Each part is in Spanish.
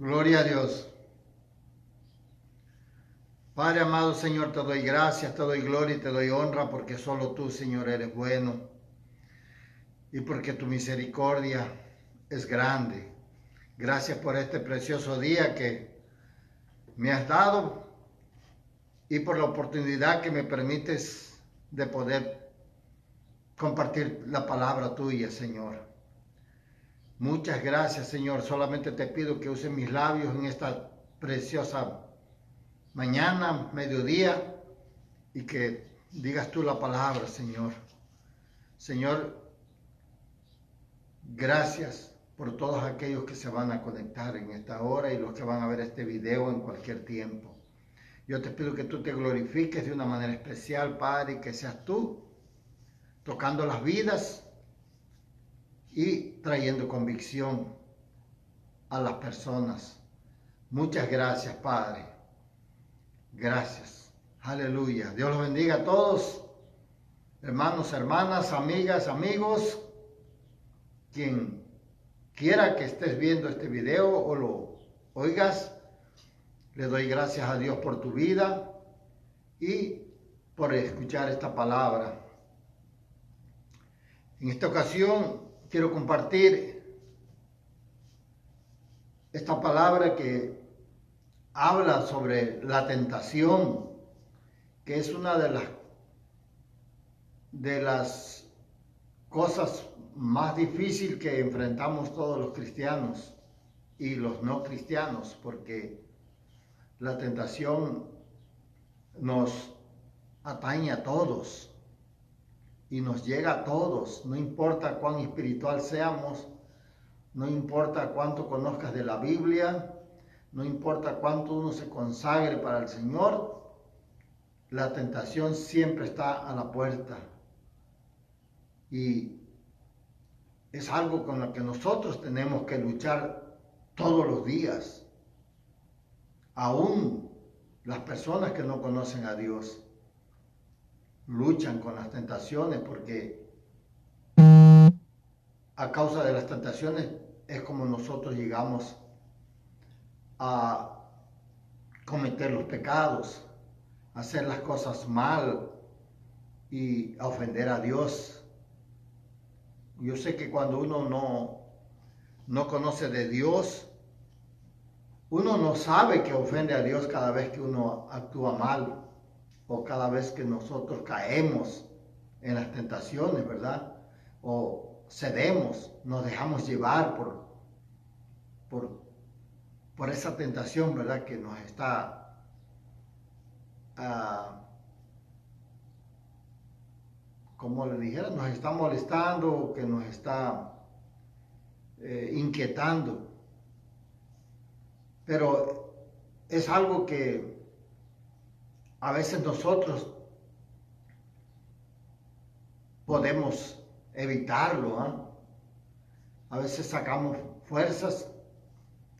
Gloria a Dios. Padre amado, Señor, te doy gracias, te doy gloria y te doy honra porque solo tú, Señor, eres bueno y porque tu misericordia es grande. Gracias por este precioso día que me has dado y por la oportunidad que me permites de poder compartir la palabra tuya, Señor. Muchas gracias, Señor. Solamente te pido que uses mis labios en esta preciosa mañana, mediodía, y que digas tú la palabra, Señor. Señor, gracias por todos aquellos que se van a conectar en esta hora y los que van a ver este video en cualquier tiempo. Yo te pido que tú te glorifiques de una manera especial, Padre, y que seas tú tocando las vidas y trayendo convicción a las personas. Muchas gracias, Padre. Gracias. Aleluya. Dios los bendiga a todos, hermanos, hermanas, amigas, amigos, quien quiera que estés viendo este video o lo oigas. Le doy gracias a Dios por tu vida y por escuchar esta palabra. En esta ocasión quiero compartir esta palabra que habla sobre la tentación, que es una de las cosas más difíciles que enfrentamos todos los cristianos y los no cristianos, porque la tentación nos atañe a todos y nos llega a todos, no importa cuán espiritual seamos, no importa cuánto conozcas de la Biblia, no importa cuánto uno se consagre para el Señor, la tentación siempre está a la puerta. Y es algo con lo que nosotros tenemos que luchar todos los días. Aún las personas que no conocen a Dios luchan con las tentaciones, porque a causa de las tentaciones es como nosotros llegamos a cometer los pecados, a hacer las cosas mal y a ofender a Dios. Yo sé que cuando uno no conoce de Dios, uno no sabe que ofende a Dios cada vez que uno actúa mal o cada vez que nosotros caemos en las tentaciones, ¿verdad? O cedemos, nos dejamos llevar por esa tentación, ¿verdad? Que nos está como le dijera, nos está molestando, que nos está inquietando. Pero es algo que a veces nosotros podemos evitarlo, ¿eh? A veces sacamos fuerzas,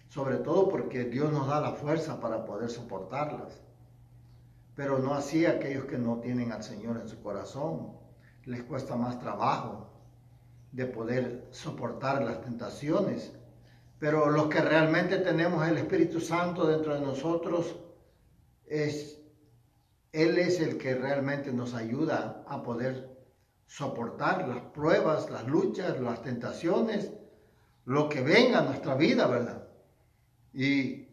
sobre todo porque Dios nos da la fuerza para poder soportarlas. Pero no así aquellos que no tienen al Señor en su corazón. Les cuesta más trabajo de poder soportar las tentaciones. Pero los que realmente tenemos el Espíritu Santo dentro de nosotros, Él es el que realmente nos ayuda a poder soportar las pruebas, las luchas, las tentaciones, lo que venga a nuestra vida, ¿verdad? Y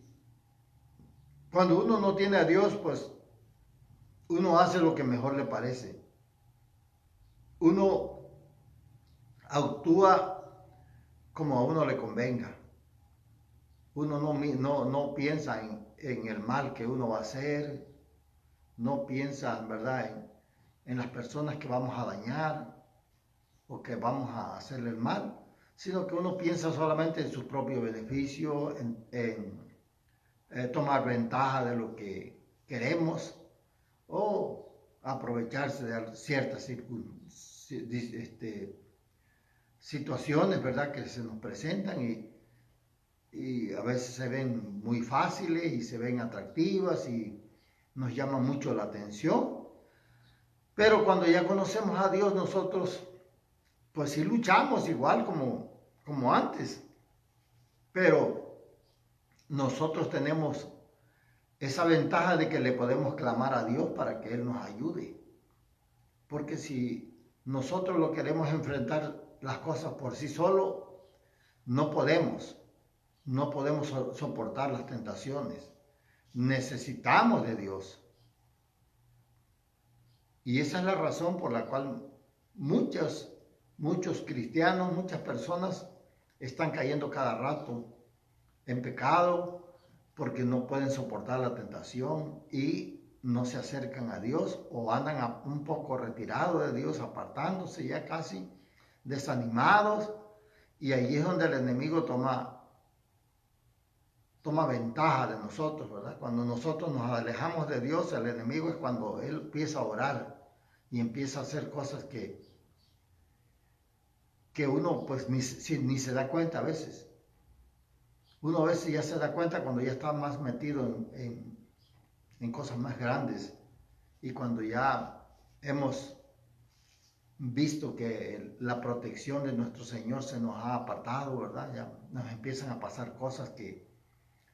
cuando uno no tiene a Dios, pues uno hace lo que mejor le parece. Uno actúa como a uno le convenga. Uno no piensa en el mal que uno va a hacer, no piensa, ¿verdad?, en las personas que vamos a dañar o que vamos a hacerle el mal, sino que uno piensa solamente en su propio beneficio, en tomar ventaja de lo que queremos o aprovecharse de ciertas situaciones, ¿verdad?, que se nos presentan y a veces se ven muy fáciles y se ven atractivas y nos llaman mucho la atención. Pero cuando ya conocemos a Dios, nosotros pues sí luchamos igual como antes. Pero nosotros tenemos esa ventaja de que le podemos clamar a Dios para que Él nos ayude. Porque si nosotros lo queremos enfrentar las cosas por sí solo, no podemos soportar las tentaciones. Necesitamos de Dios. Y esa es la razón por la cual muchos cristianos, muchas personas están cayendo cada rato en pecado porque no pueden soportar la tentación y no se acercan a Dios o andan un poco retirados de Dios, apartándose ya casi, desanimados, y ahí es donde el enemigo toma ventaja de nosotros, ¿verdad? Cuando nosotros nos alejamos de Dios, el enemigo es cuando él empieza a orar y empieza a hacer cosas que uno pues ni se da cuenta a veces. Uno a veces ya se da cuenta cuando ya está más metido en cosas más grandes y cuando ya hemos visto que la protección de nuestro Señor se nos ha apartado, ¿verdad? Ya nos empiezan a pasar cosas que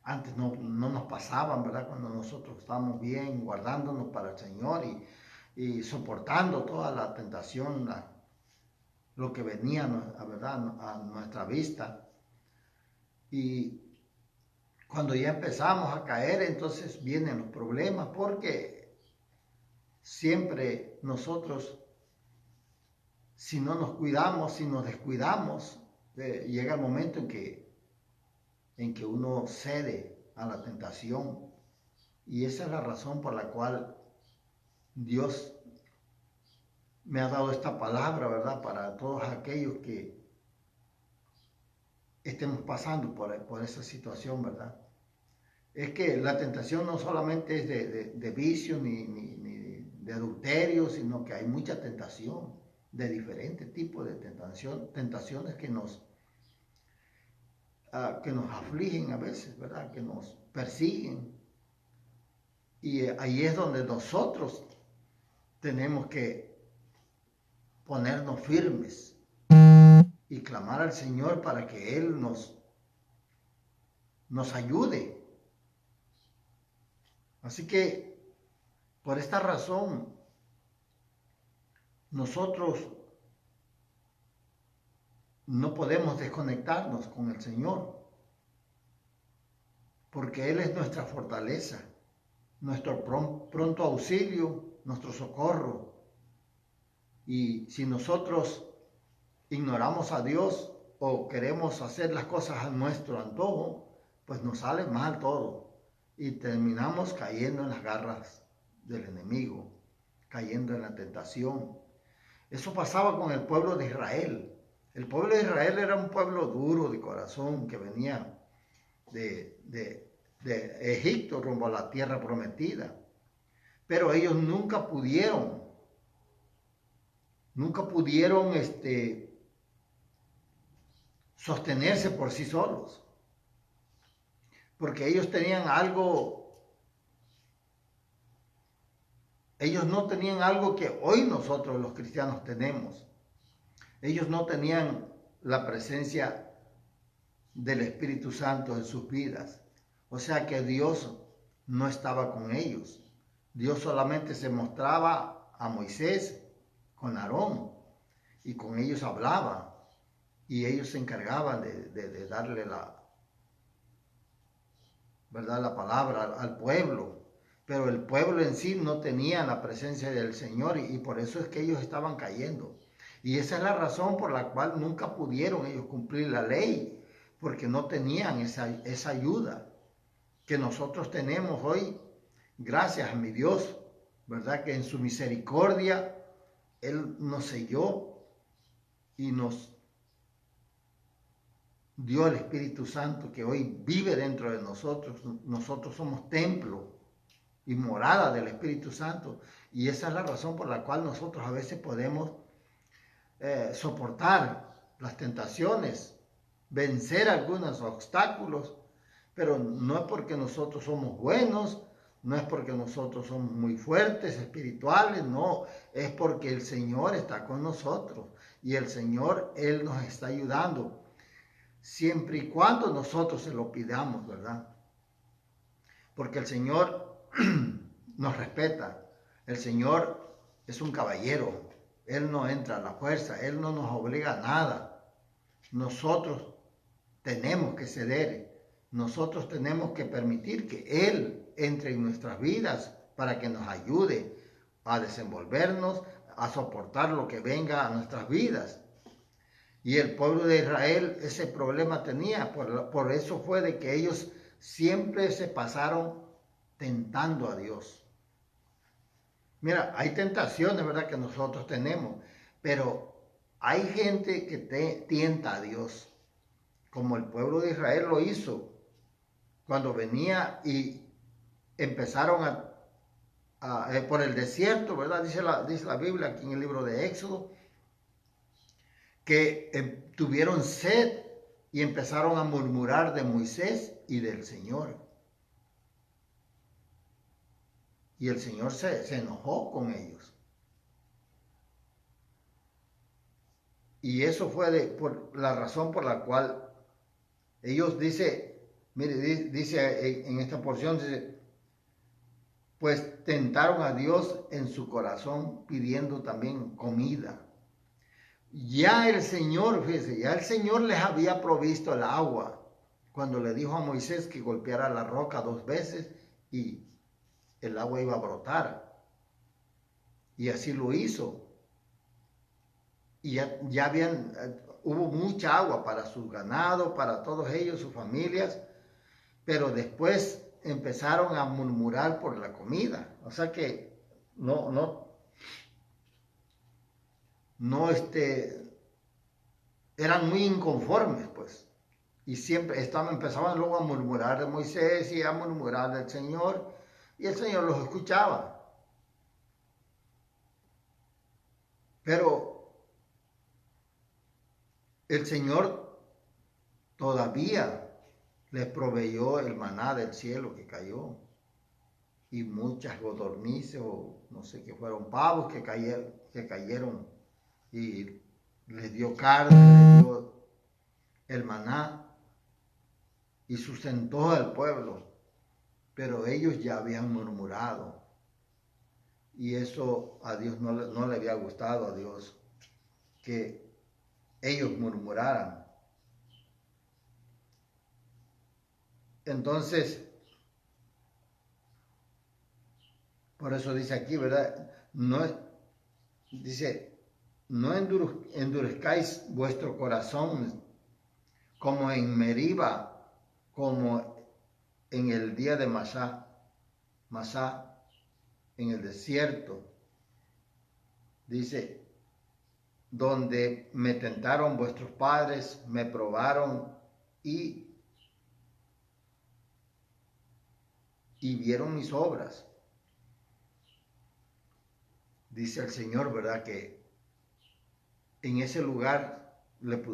antes no nos pasaban, ¿verdad? Cuando nosotros estábamos bien, guardándonos para el Señor y soportando toda la tentación, lo que venía, ¿verdad?, a nuestra vista. Y cuando ya empezamos a caer, entonces vienen los problemas, porque siempre nosotros, si no nos cuidamos, si nos descuidamos, llega el momento en que uno cede a la tentación. Y esa es la razón por la cual Dios me ha dado esta palabra, ¿verdad?, para todos aquellos que estemos pasando por esa situación, ¿verdad? Es que la tentación no solamente es de vicio ni de adulterio, sino que hay mucha tentación, de diferentes tipos de tentaciones que nos afligen a veces, ¿verdad?, que nos persiguen. Y ahí es donde nosotros tenemos que ponernos firmes y clamar al Señor para que Él nos ayude. Así que, por esta razón, nosotros no podemos desconectarnos con el Señor, porque Él es nuestra fortaleza, nuestro pronto auxilio, nuestro socorro. Y si nosotros ignoramos a Dios o queremos hacer las cosas a nuestro antojo, pues nos sale mal todo y terminamos cayendo en las garras del enemigo, cayendo en la tentación. Eso pasaba con el pueblo de Israel. El pueblo de Israel era un pueblo duro de corazón que venía de Egipto rumbo a la tierra prometida. Pero ellos nunca pudieron sostenerse por sí solos. Porque ellos no tenían algo que hoy nosotros los cristianos tenemos. Ellos no tenían la presencia del Espíritu Santo en sus vidas. O sea que Dios no estaba con ellos. Dios solamente se mostraba a Moisés con Aarón y con ellos hablaba y ellos se encargaban de darle la palabra al pueblo. Pero el pueblo en sí no tenía la presencia del Señor y por eso es que ellos estaban cayendo. Y esa es la razón por la cual nunca pudieron ellos cumplir la ley, porque no tenían esa ayuda que nosotros tenemos hoy, gracias a mi Dios, ¿verdad? Que en su misericordia Él nos selló y nos dio el Espíritu Santo que hoy vive dentro de nosotros. Nosotros somos templo y morada del Espíritu Santo, y esa es la razón por la cual nosotros a veces podemos soportar las tentaciones, vencer algunos obstáculos, pero no es porque nosotros somos buenos, no es porque nosotros somos muy fuertes, espirituales, no, es porque el Señor está con nosotros y el Señor, Él nos está ayudando, siempre y cuando nosotros se lo pidamos, ¿verdad? porque el Señor nos respeta. El Señor es un caballero. Él no entra a la fuerza, Él no nos obliga a nada. Nosotros tenemos que ceder, nosotros tenemos que permitir que Él entre en nuestras vidas para que nos ayude a desenvolvernos, a soportar lo que venga a nuestras vidas. Y el pueblo de Israel ese problema tenía, por eso fue de que ellos siempre se pasaron tentando a Dios. Mira, hay tentaciones, ¿verdad?, que nosotros tenemos, pero hay gente que tienta a Dios, como el pueblo de Israel lo hizo, cuando venía y empezaron por el desierto, ¿verdad? Dice la Biblia aquí en el libro de Éxodo, que tuvieron sed y empezaron a murmurar de Moisés y del Señor. Y el Señor se enojó con ellos. Y eso fue por la razón por la cual ellos dice en esta porción, dice, pues tentaron a Dios en su corazón pidiendo también comida. Ya el Señor, fíjese, ya el Señor les había provisto el agua cuando le dijo a Moisés que golpeara la roca 2 veces y el agua iba a brotar. Y así lo hizo. Y hubo mucha agua para su ganado, para todos ellos, sus familias, pero después empezaron a murmurar por la comida. O sea que eran muy inconformes, pues. Y siempre empezaban luego a murmurar de Moisés y a murmurar del Señor, y el Señor los escuchaba. Pero el Señor todavía les proveyó el maná del cielo que cayó, y muchas codornices, o no sé qué fueron, pavos que cayeron, y les dio carne, les dio el maná, y sustentó al pueblo. Pero ellos ya habían murmurado, y eso a Dios no le había gustado, a Dios, que ellos murmuraran. Entonces, por eso dice aquí, ¿verdad? Dice, no endurezcáis vuestro corazón como en Meriba, como en el día de Masá, en el desierto. Dice, donde me tentaron vuestros padres, me probaron y vieron mis obras. Dice el Señor, ¿verdad?, que en ese lugar le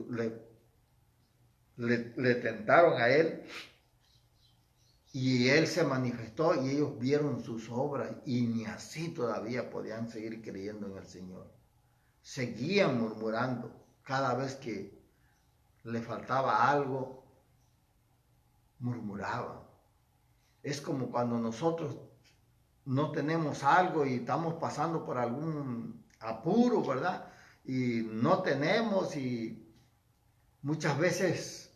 tentaron a Él, y Él se manifestó y ellos vieron sus obras, y ni así todavía podían seguir creyendo en el Señor. Seguían murmurando cada vez que le faltaba algo, murmuraban. Es como cuando nosotros no tenemos algo y estamos pasando por algún apuro, ¿verdad? Y no tenemos, y muchas veces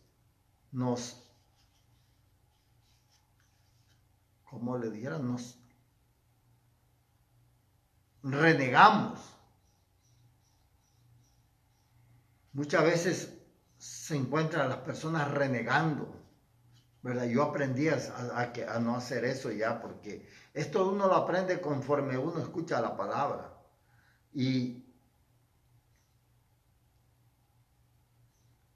como le dijeran, nos renegamos. Muchas veces se encuentran las personas renegando, ¿verdad? Yo aprendí a no hacer eso ya, porque esto uno lo aprende conforme uno escucha la palabra. Y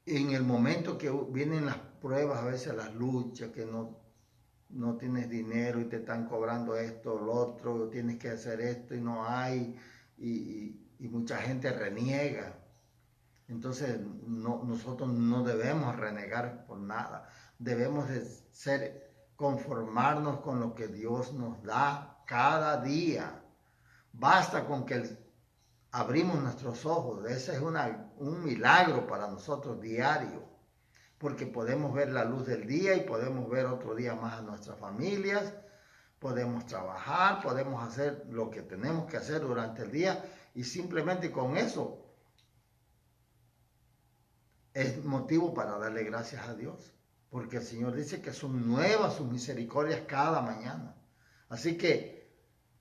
en el momento que vienen las pruebas, a veces las luchas, que no tienes dinero y te están cobrando esto, lo otro, tienes que hacer esto y no hay, y mucha gente reniega. Entonces nosotros no debemos renegar por nada, debemos de conformarnos con lo que Dios nos da cada día. Basta con que abrimos nuestros ojos, ese es un milagro para nosotros diario. porque podemos ver la luz del día y podemos ver otro día más a nuestras familias, podemos trabajar, podemos hacer lo que tenemos que hacer durante el día y simplemente con eso es motivo para darle gracias a Dios, porque el Señor dice que son nuevas sus misericordias cada mañana. Así que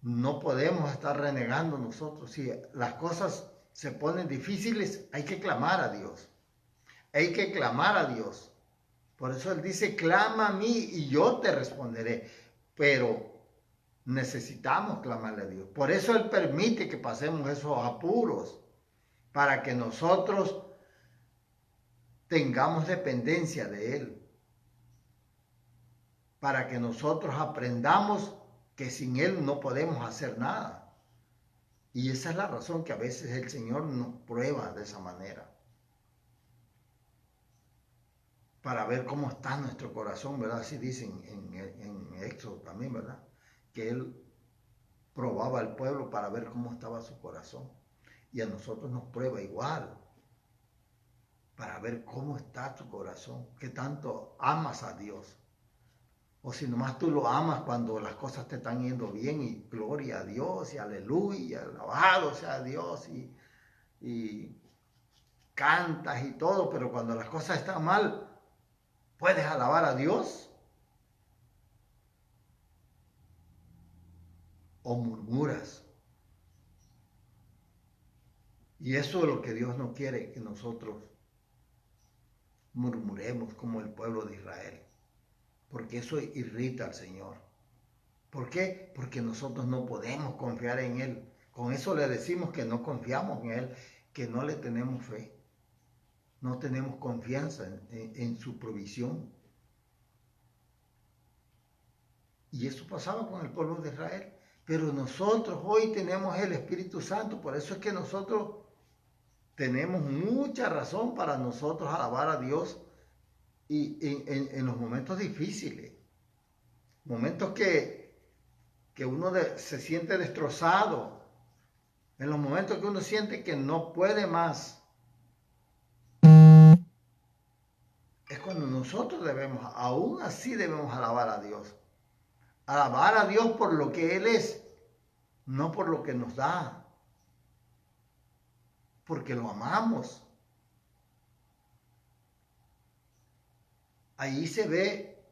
no podemos estar renegando nosotros. Si las cosas se ponen difíciles, hay que clamar a Dios. Hay que clamar a Dios. Por eso Él dice, clama a mí y yo te responderé. Pero necesitamos clamarle a Dios. Por eso Él permite que pasemos esos apuros, para que nosotros tengamos dependencia de Él, para que nosotros aprendamos que sin Él no podemos hacer nada. Y esa es la razón que a veces el Señor nos prueba de esa manera, para ver cómo está nuestro corazón, ¿verdad? Así dicen en Éxodo también, ¿verdad? Que Él probaba al pueblo para ver cómo estaba su corazón. Y a nosotros nos prueba igual, para ver cómo está tu corazón, qué tanto amas a Dios. O si nomás tú lo amas cuando las cosas te están yendo bien y gloria a Dios y aleluya, alabado sea Dios y cantas y todo, pero cuando las cosas están mal, ¿puedes alabar a Dios? ¿O murmuras? Y eso es lo que Dios no quiere, que nosotros murmuremos como el pueblo de Israel, porque eso irrita al Señor. ¿Por qué? Porque nosotros no podemos confiar en Él. Con eso le decimos que no confiamos en Él, que no le tenemos fe. No tenemos confianza en su provisión. Y eso pasaba con el pueblo de Israel. Pero nosotros hoy tenemos el Espíritu Santo. Por eso es que nosotros tenemos mucha razón para nosotros alabar a Dios y en los momentos difíciles. Momentos que uno se siente destrozado. En los momentos que uno siente que no puede más. Es cuando nosotros aún así debemos alabar a Dios. Alabar a Dios por lo que Él es, no por lo que nos da. Porque lo amamos. Ahí se ve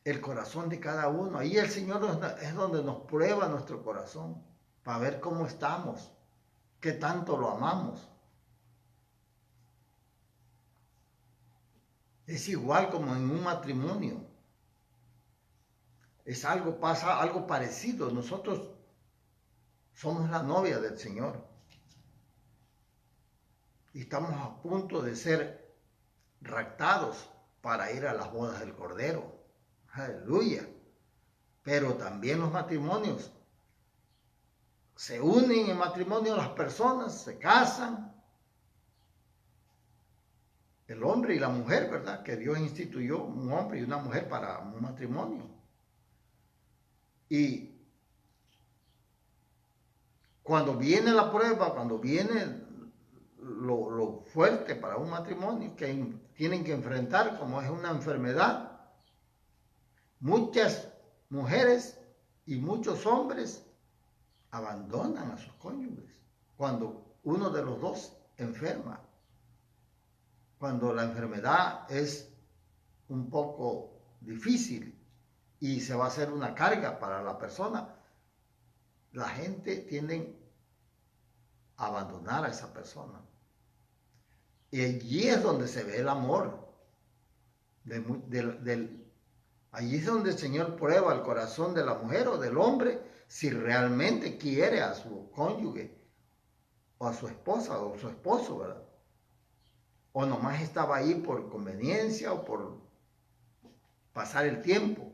el corazón de cada uno. Ahí el Señor es donde nos prueba nuestro corazón, para ver cómo estamos, qué tanto lo amamos. Es igual como en un matrimonio. Pasa algo parecido. Nosotros somos la novia del Señor. Y estamos a punto de ser raptados para ir a las bodas del Cordero. Aleluya. Pero también los matrimonios. Se unen en matrimonio las personas, se casan. El hombre y la mujer, ¿verdad? Que Dios instituyó un hombre y una mujer para un matrimonio. Y cuando viene la prueba, cuando viene lo fuerte para un matrimonio que tienen que enfrentar, como es una enfermedad, muchas mujeres y muchos hombres abandonan a sus cónyuges cuando uno de los dos enferma, cuando la enfermedad es un poco difícil y se va a hacer una carga para la persona. La gente tiende a abandonar a esa persona. Y allí es donde se ve el amor. Allí es donde el Señor prueba el corazón de la mujer o del hombre, si realmente quiere a su cónyuge, o a su esposa, o a su esposo, ¿verdad? O nomás estaba ahí por conveniencia o por pasar el tiempo.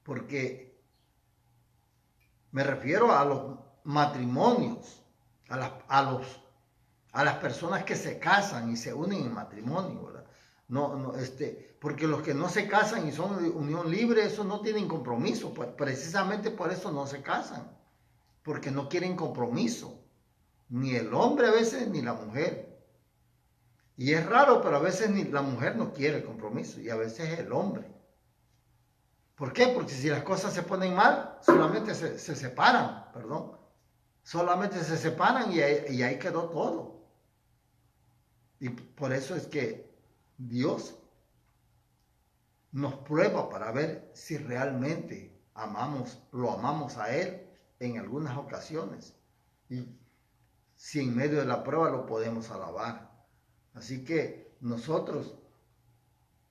Porque me refiero a los matrimonios, a las personas que se casan y se unen en matrimonio, ¿verdad? Porque los que no se casan y son de unión libre, esos no tienen compromiso, pues precisamente por eso no se casan, porque no quieren compromiso, ni el hombre a veces ni la mujer. Y es raro, pero a veces ni la mujer no quiere el compromiso y a veces es el hombre. ¿Por qué? Porque si las cosas se ponen mal, solamente se separan, perdón. Solamente se separan y ahí quedó todo. Y por eso es que Dios nos prueba para ver si realmente lo amamos a Él en algunas ocasiones. Y si en medio de la prueba lo podemos alabar. Así que nosotros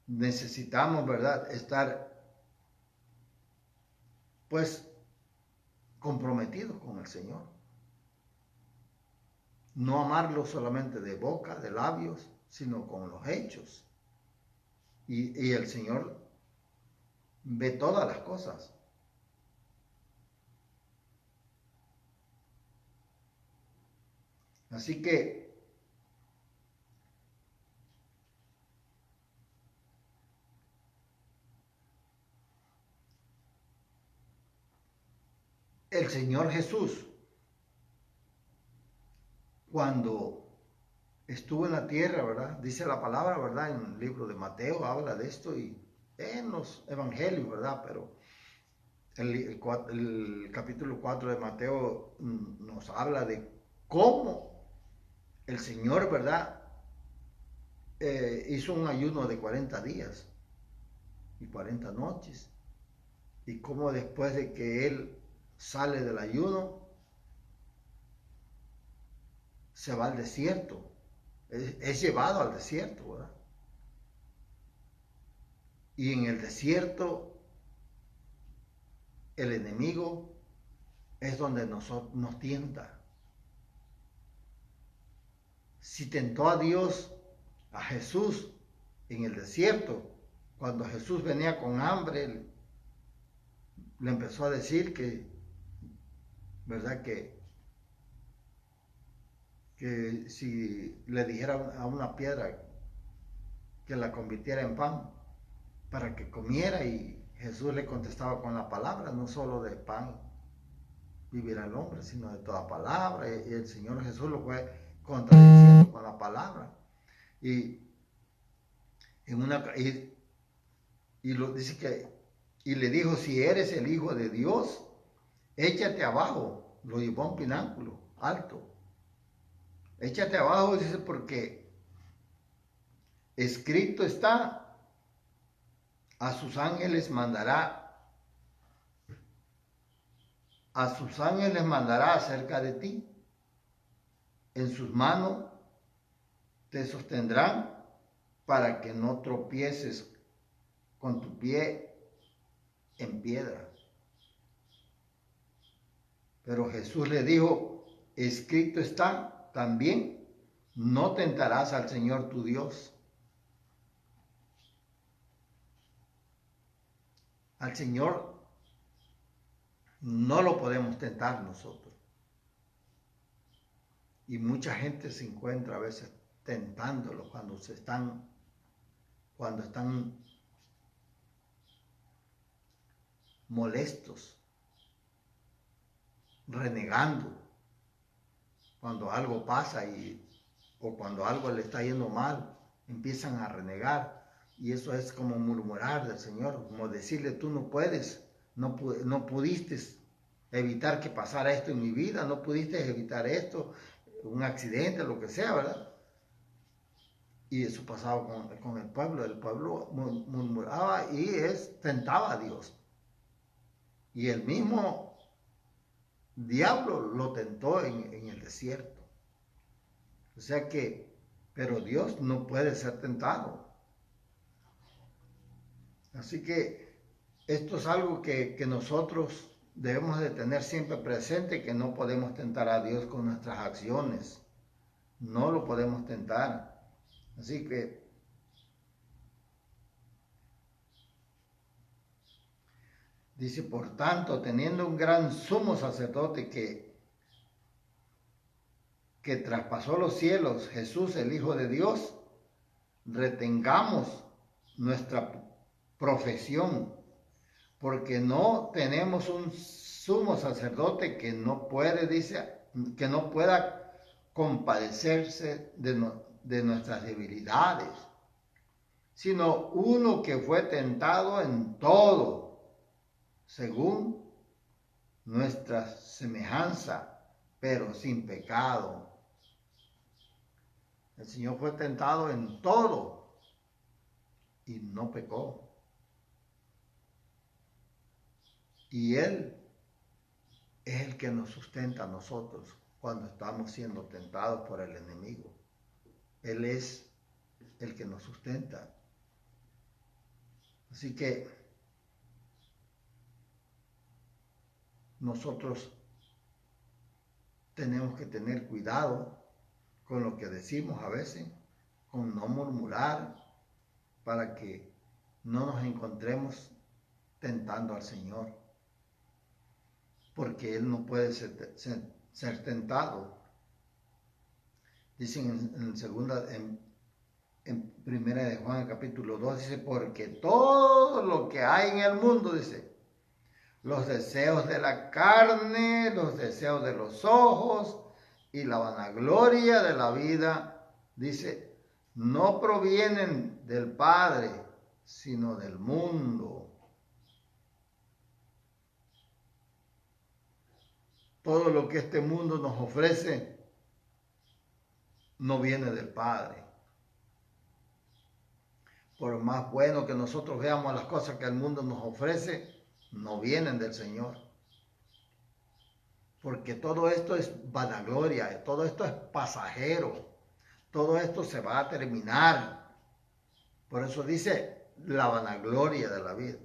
necesitamos, ¿verdad?, estar pues comprometidos con el Señor. No amarlo solamente de boca, de labios, sino con los hechos. Y el Señor ve todas las cosas. Así que el Señor Jesús, cuando estuvo en la tierra, ¿verdad? Dice la palabra, ¿verdad? En el libro de Mateo habla de esto y en los evangelios, ¿verdad? Pero el capítulo 4 de Mateo nos habla de cómo el Señor, ¿verdad? Hizo un ayuno de 40 días y 40 noches. Y cómo después de que Él sale del ayuno, se va al desierto. Es llevado al desierto, ¿verdad? Y en el desierto, el enemigo es donde nos tienta. Si tentó a Dios, a Jesús, en el desierto, cuando Jesús venía con hambre, le empezó a decir que, ¿verdad?, que si le dijera a una piedra que la convirtiera en pan para que comiera, y Jesús le contestaba con la palabra, no solo de pan vivirá el hombre, sino de toda palabra, y el Señor Jesús lo fue contradiciendo con la palabra. Y lo dice que, y le dijo, si eres el Hijo de Dios, échate abajo. Lo llevó a un pináculo alto. Échate abajo, dice, porque escrito está, a sus ángeles mandará acerca de ti. En sus manos te sostendrán para que no tropieces con tu pie en piedra. Pero Jesús le dijo, escrito está también, no tentarás al Señor tu Dios. Al Señor no lo podemos tentar nosotros. Y mucha gente se encuentra a veces tentándolo cuando están molestos, renegando, cuando algo pasa o cuando algo le está yendo mal, empiezan a renegar. Y eso es como murmurar del Señor, como decirle, tú no puedes, no pudiste evitar que pasara esto en mi vida, no pudiste evitar esto, un accidente, lo que sea, ¿verdad? Y eso pasaba con el pueblo murmuraba y tentaba a Dios. Y el mismo diablo lo tentó en el desierto. O sea que, pero Dios no puede ser tentado. Así que esto es algo que nosotros debemos de tener siempre presente, que no podemos tentar a Dios con nuestras acciones. No lo podemos tentar. Así que dice, por tanto, teniendo un gran sumo sacerdote que traspasó los cielos, Jesús, el Hijo de Dios, retengamos nuestra profesión, porque no tenemos un sumo sacerdote que no puede, dice, que no pueda compadecerse de de nuestras debilidades, sino uno que fue tentado en todo, según nuestra semejanza, pero sin pecado. El Señor fue tentado en todo y no pecó. Y Él es el que nos sustenta a nosotros cuando estamos siendo tentados por el enemigo. Él es el que nos sustenta. Así que nosotros tenemos que tener cuidado con lo que decimos a veces, con no murmurar, para que no nos encontremos tentando al Señor, porque Él no puede ser tentado. Dicen en primera de Juan capítulo 2, dice, porque todo lo que hay en el mundo, dice, los deseos de la carne, los deseos de los ojos y la vanagloria de la vida, dice, no provienen del Padre, sino del mundo. Todo lo que este mundo nos ofrece no viene del Padre. Por más bueno que nosotros veamos las cosas que el mundo nos ofrece, no vienen del Señor. Porque todo esto es vanagloria, todo esto es pasajero, todo esto se va a terminar. Por eso dice la vanagloria de la vida.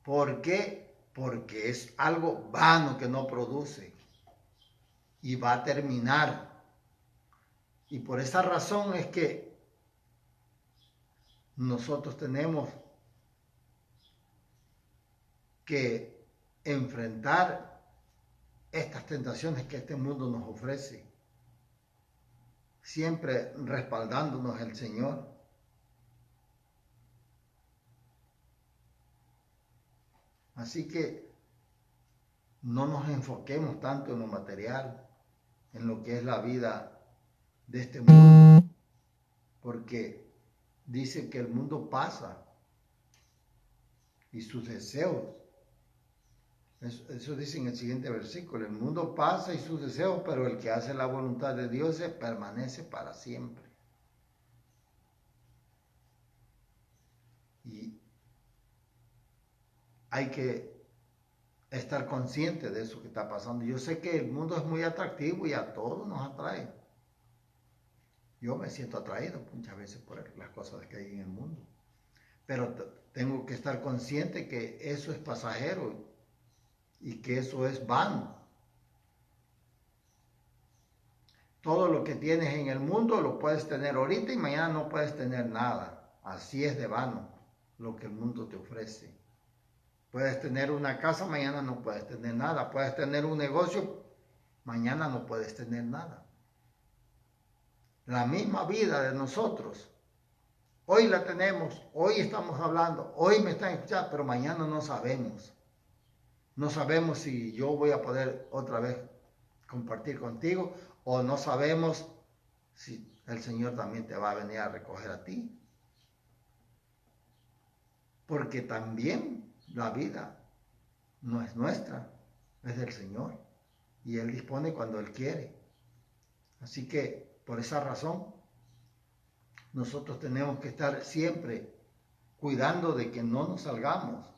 ¿Por qué? Porque es algo vano que no produce y va a terminar. Y por esa razón es que nosotros tenemos que enfrentar estas tentaciones que este mundo nos ofrece, siempre respaldándonos el Señor. Así que no nos enfoquemos tanto en lo material, en lo que es la vida de este mundo, porque dice que el mundo pasa y sus deseos. Eso dice en el siguiente versículo, el mundo pasa y sus deseos, pero el que hace la voluntad de Dios permanece para siempre. Y hay que estar consciente de eso que está pasando. Yo sé que el mundo es muy atractivo y a todos nos atrae. Yo me siento atraído muchas veces por las cosas que hay en el mundo. Pero tengo que estar consciente que eso es pasajero y que eso es vano. Todo lo que tienes en el mundo lo puedes tener ahorita y mañana no puedes tener nada. Así es de vano lo que el mundo te ofrece. Puedes tener una casa, mañana no puedes tener nada. Puedes tener un negocio, mañana no puedes tener nada. La misma vida de nosotros, hoy la tenemos, hoy estamos hablando, hoy me están escuchando, pero mañana no sabemos. No sabemos si yo voy a poder otra vez compartir contigo o no sabemos si el Señor también te va a venir a recoger a ti. Porque también la vida no es nuestra, es del Señor. Y Él dispone cuando Él quiere. Así que por esa razón nosotros tenemos que estar siempre cuidando de que no nos salgamos.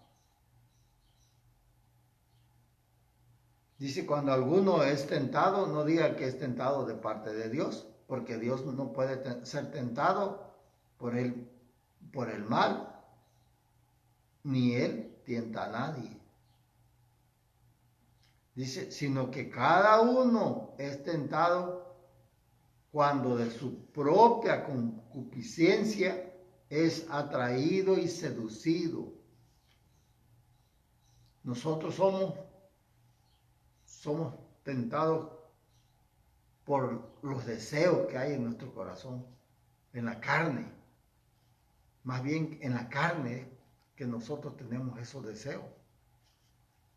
Dice, cuando alguno es tentado, no diga que es tentado de parte de Dios, porque Dios no puede ser tentado por el mal, ni Él tienta a nadie. Dice, sino que cada uno es tentado cuando de su propia concupiscencia es atraído y seducido. Nosotros somos tentados por los deseos que hay en nuestro corazón, en la carne. Más bien en la carne que nosotros tenemos esos deseos.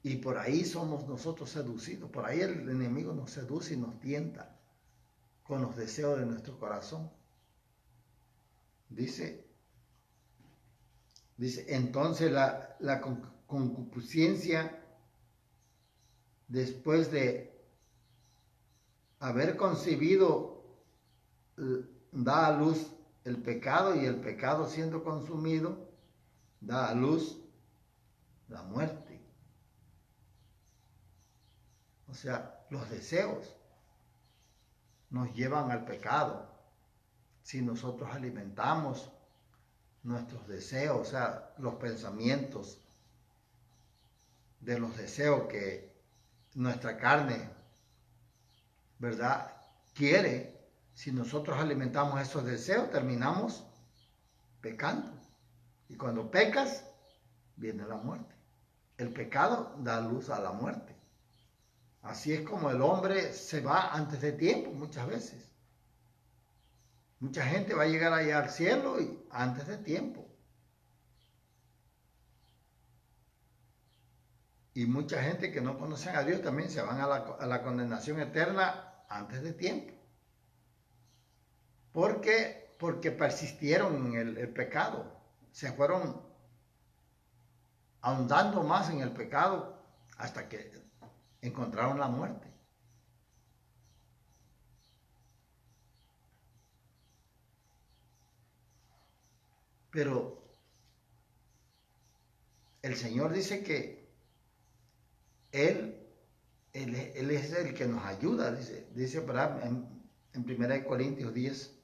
Y por ahí somos nosotros seducidos. Por ahí el enemigo nos seduce y nos tienta con los deseos de nuestro corazón. Dice, entonces la concupiscencia, después de haber concebido, da a luz el pecado, y el pecado siendo consumido, da a luz la muerte. O sea, los deseos nos llevan al pecado. Si nosotros alimentamos nuestros deseos, o sea, los pensamientos de los deseos que nuestra carne, ¿verdad?, quiere, si nosotros alimentamos esos deseos, terminamos pecando. Y cuando pecas, viene la muerte. El pecado da luz a la muerte. Así es como el hombre se va antes de tiempo muchas veces. Mucha gente va a llegar allá al cielo y antes de tiempo. Y mucha gente que no conocen a Dios también se van a la condenación eterna antes de tiempo. ¿Por qué? Porque persistieron en el pecado. Se fueron ahondando más en el pecado hasta que encontraron la muerte. Pero el Señor dice que Él es el que nos ayuda, dice en 1 Corintios 10,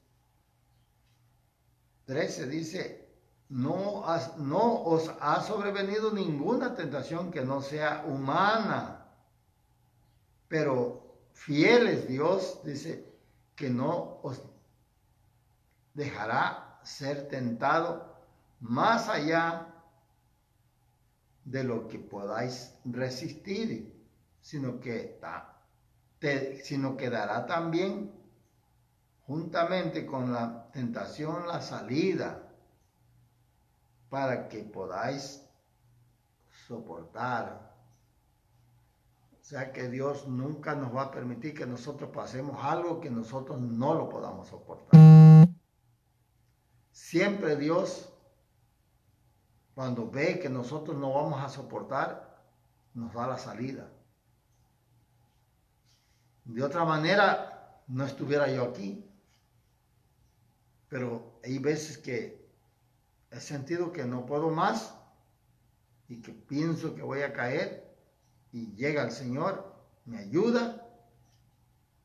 13, dice, no os ha sobrevenido ninguna tentación que no sea humana, pero fiel es Dios, dice, que no os dejará ser tentado más allá de lo que podáis resistir, sino que dará también juntamente con la tentación la salida, para que podáis soportar. O sea que Dios nunca nos va a permitir que nosotros pasemos algo que nosotros no lo podamos soportar. Siempre Dios, cuando ve que nosotros no vamos a soportar, nos da la salida. De otra manera, no estuviera yo aquí. Pero hay veces que he sentido que no puedo más y que pienso que voy a caer, y llega el Señor, me ayuda,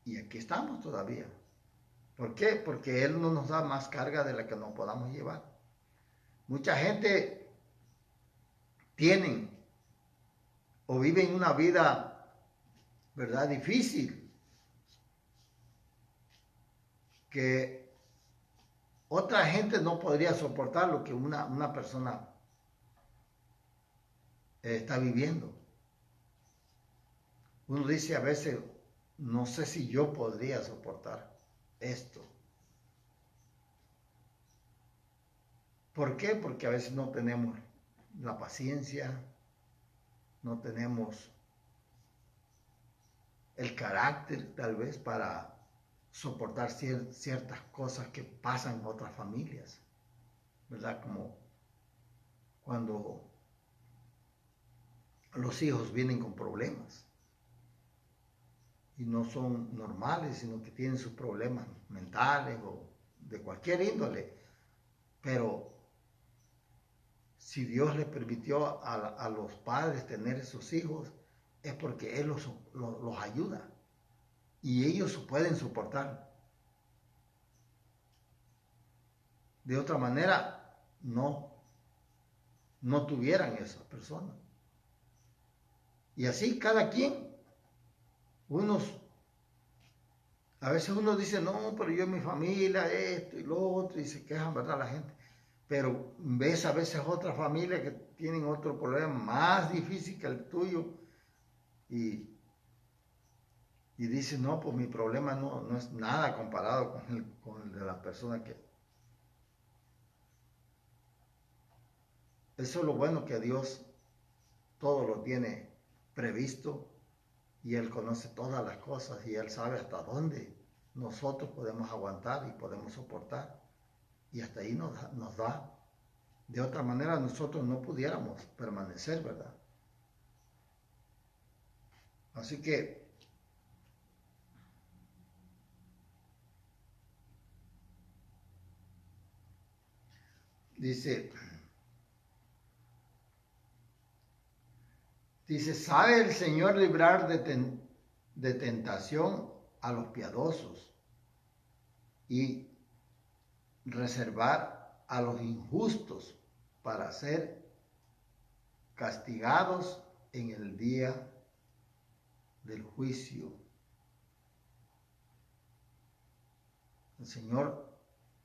y aquí estamos todavía. ¿Por qué? Porque Él no nos da más carga de la que no podamos llevar. Mucha gente tienen o viven una vida, ¿verdad?, difícil, que otra gente no podría soportar lo que una persona está viviendo. Uno dice a veces, no sé si yo podría soportar esto. ¿Por qué? Porque a veces no tenemos la paciencia, no tenemos el carácter tal vez para soportar ciertas cosas que pasan en otras familias, ¿verdad? Como cuando los hijos vienen con problemas y no son normales, sino que tienen sus problemas mentales o de cualquier índole. Pero si Dios le permitió a los padres tener esos hijos, es porque Él los ayuda y ellos pueden soportar. De otra manera, no tuvieran esas personas. Y así cada quien. A veces uno dice, no, pero yo en mi familia, esto y lo otro, y se quejan, ¿verdad?, la gente. Pero ves a veces otras familias que tienen otro problema más difícil que el tuyo, y dices, no, pues mi problema no es nada comparado con el de la persona que... Eso es lo bueno, que Dios todo lo tiene previsto, y Él conoce todas las cosas, y Él sabe hasta dónde nosotros podemos aguantar y podemos soportar. y hasta ahí nos da. De otra manera nosotros no pudiéramos permanecer, ¿verdad? Así que dice, ¿sabe el Señor librar de tentación a los piadosos y reservar a los injustos para ser castigados en el día del juicio? El Señor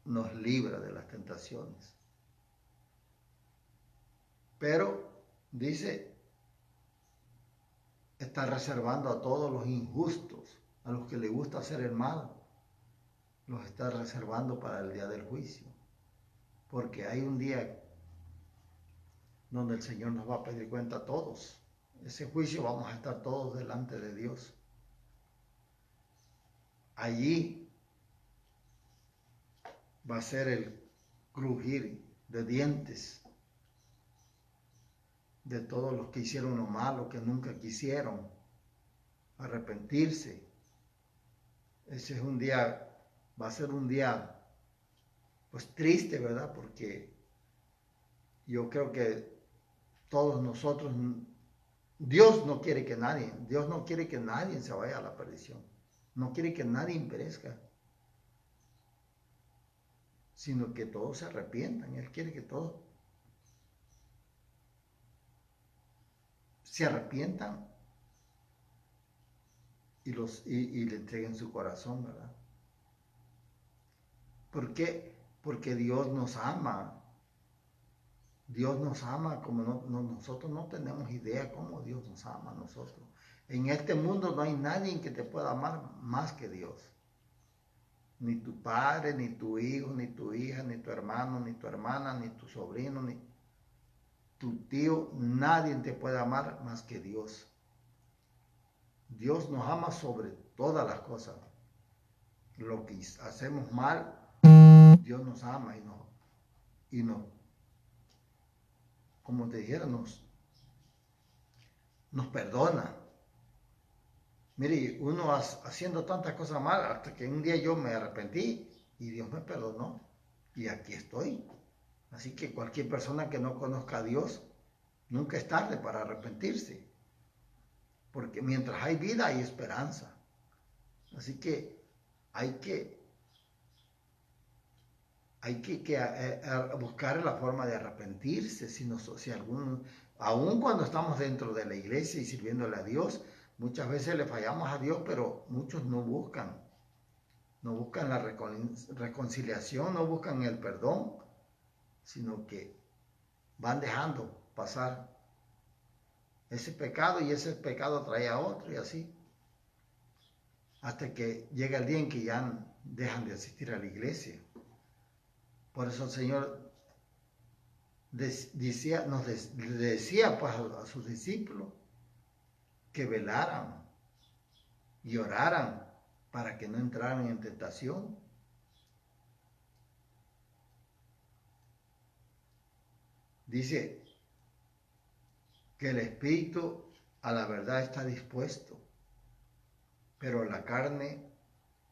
nos libra de las tentaciones. Pero, dice, está reservando a todos los injustos, a los que les gusta hacer el mal, los está reservando para el día del juicio. Porque hay un día donde el Señor nos va a pedir cuenta a todos. Ese juicio vamos a estar todos delante de Dios. Allí va a ser el crujir de dientes de todos los que hicieron lo malo, que nunca quisieron arrepentirse. Ese es un día, va a ser un día pues triste, ¿verdad? Porque yo creo que todos nosotros, Dios no quiere que nadie se vaya a la perdición. No quiere que nadie perezca, sino que todos se arrepientan. Él quiere que todos se arrepientan y le entreguen su corazón, ¿verdad? ¿Por qué? Porque Dios nos ama. Dios nos ama como nosotros no tenemos idea cómo Dios nos ama a nosotros. En este mundo no hay nadie que te pueda amar más que Dios. Ni tu padre, ni tu hijo, ni tu hija, ni tu hermano, ni tu hermana, ni tu sobrino, ni tu tío. Nadie te puede amar más que Dios. Dios nos ama sobre todas las cosas. Lo que hacemos mal, Dios nos ama y nos como te dijera, nos perdona. Mire, uno haciendo tantas cosas mal, hasta que un día yo me arrepentí y Dios me perdonó. Y aquí estoy. Así que cualquier persona que no conozca a Dios, nunca es tarde para arrepentirse. Porque mientras hay vida, hay esperanza. Así que hay que buscar la forma de arrepentirse. Aun cuando estamos dentro de la iglesia y sirviéndole a Dios, muchas veces le fallamos a Dios, pero muchos no buscan la reconciliación, no buscan el perdón, sino que van dejando pasar ese pecado y ese pecado trae a otro y así, hasta que llega el día en que ya dejan de asistir a la iglesia. Por eso el Señor decía pues, a sus discípulos que velaran y oraran para que no entraran en tentación. Dice que el espíritu a la verdad está dispuesto, pero la carne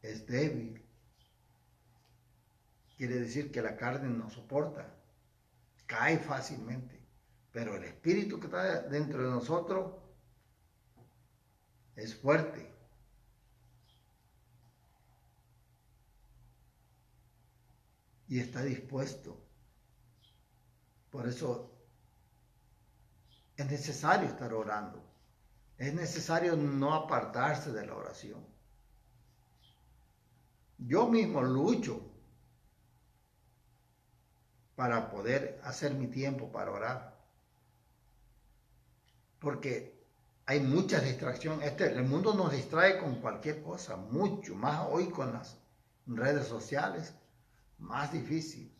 es débil. Quiere decir que la carne no soporta, cae fácilmente, pero el espíritu que está dentro de nosotros es fuerte. Y está dispuesto. Por eso es necesario estar orando. Es necesario no apartarse de la oración. Yo mismo lucho para poder hacer mi tiempo para orar. Porque hay muchas distracciones. El mundo nos distrae con cualquier cosa, mucho, más hoy con las redes sociales, más difícil.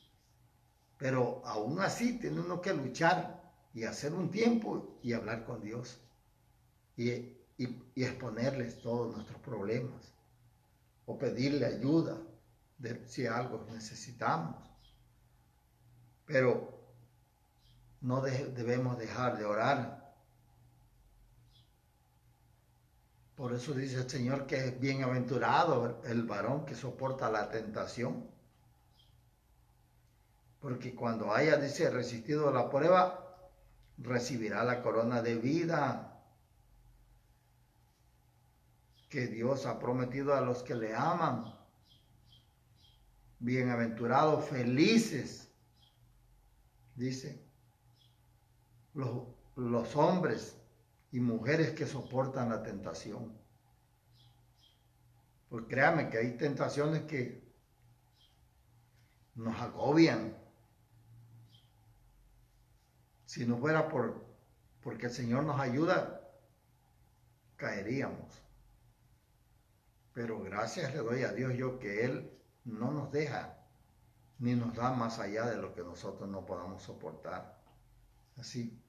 Pero aún así tiene uno que luchar y hacer un tiempo y hablar con Dios y exponerles todos nuestros problemas o pedirle ayuda si algo necesitamos. Pero no debemos dejar de orar. Por eso dice el Señor que es bienaventurado el varón que soporta la tentación. Porque cuando haya, dice, resistido la prueba, recibirá la corona de vida que Dios ha prometido a los que le aman. Bienaventurados, felices, dice, los hombres y mujeres que soportan la tentación. Pues créame que hay tentaciones que nos agobian. Si no fuera porque el Señor nos ayuda, caeríamos. Pero gracias le doy a Dios yo que Él no nos deja, ni nos da más allá de lo que nosotros no podamos soportar. Así.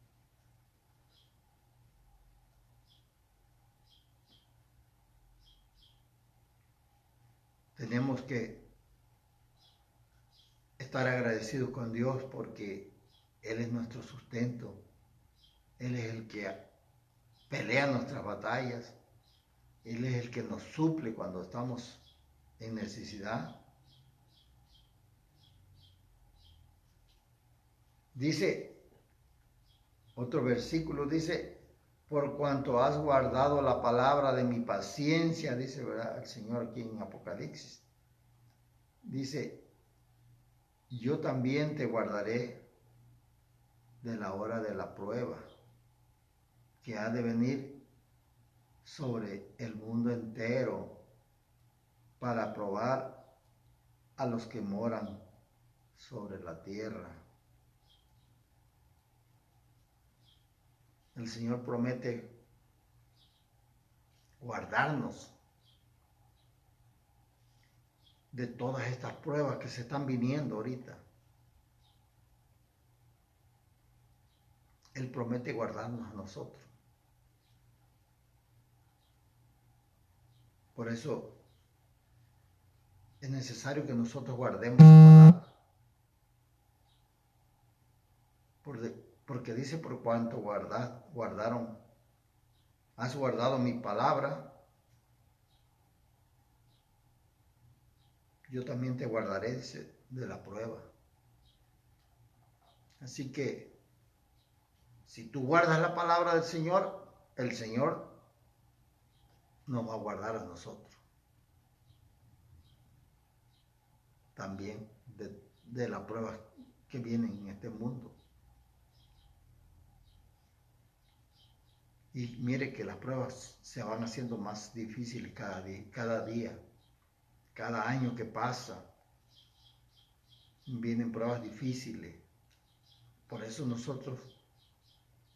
Tenemos que estar agradecidos con Dios porque Él es nuestro sustento. Él es el que pelea nuestras batallas. Él es el que nos suple cuando estamos en necesidad. Dice, otro versículo dice, por cuanto has guardado la palabra de mi paciencia, dice, ¿verdad?, el Señor aquí en Apocalipsis. Dice, yo también te guardaré de la hora de la prueba que ha de venir sobre el mundo entero para probar a los que moran sobre la tierra. El Señor promete guardarnos de todas estas pruebas que se están viniendo ahorita. Él promete guardarnos a nosotros. Por eso es necesario que nosotros guardemos su palabra. Porque dice, por cuanto has guardado mi palabra, yo también te guardaré, dice, de la prueba. Así que, si tú guardas la palabra del Señor, el Señor nos va a guardar a nosotros. También de las pruebas que vienen en este mundo. Y mire que las pruebas se van haciendo más difíciles cada día, cada año que pasa. Vienen pruebas difíciles. Por eso nosotros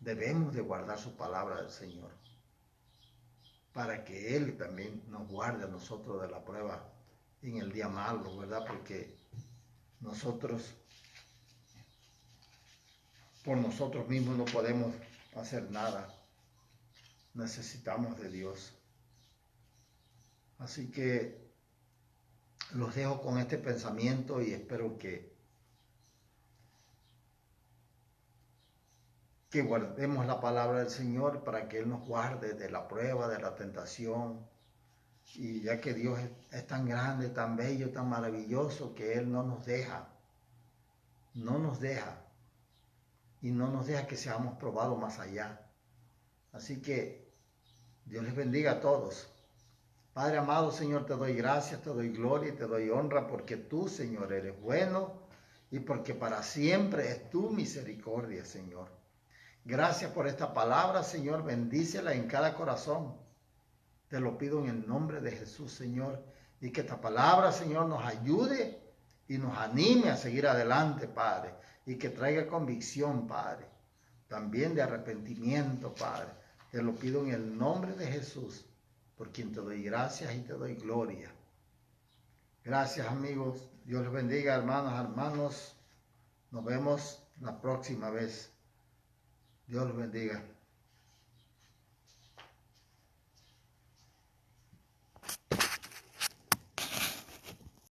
debemos de guardar su palabra del Señor, para que Él también nos guarde a nosotros de la prueba en el día malo, ¿verdad? Porque nosotros, por nosotros mismos no podemos hacer nada. Necesitamos de Dios. Así que los dejo con este pensamiento y espero que guardemos la palabra del Señor para que Él nos guarde de la prueba, de la tentación. Y ya que Dios es tan grande, tan bello, tan maravilloso, que Él no nos deja y no nos deja que seamos probados más allá. Así que Dios les bendiga a todos. Padre amado, Señor, te doy gracias, te doy gloria y te doy honra porque tú, Señor, eres bueno y porque para siempre es tu misericordia, Señor. Gracias por esta palabra, Señor, bendícela en cada corazón. Te lo pido en el nombre de Jesús, Señor, y que esta palabra, Señor, nos ayude y nos anime a seguir adelante, Padre, y que traiga convicción, Padre, también de arrepentimiento, Padre. Te lo pido en el nombre de Jesús, por quien te doy gracias y te doy gloria. Gracias, amigos. Dios les bendiga, hermanos. Nos vemos la próxima vez. Dios los bendiga.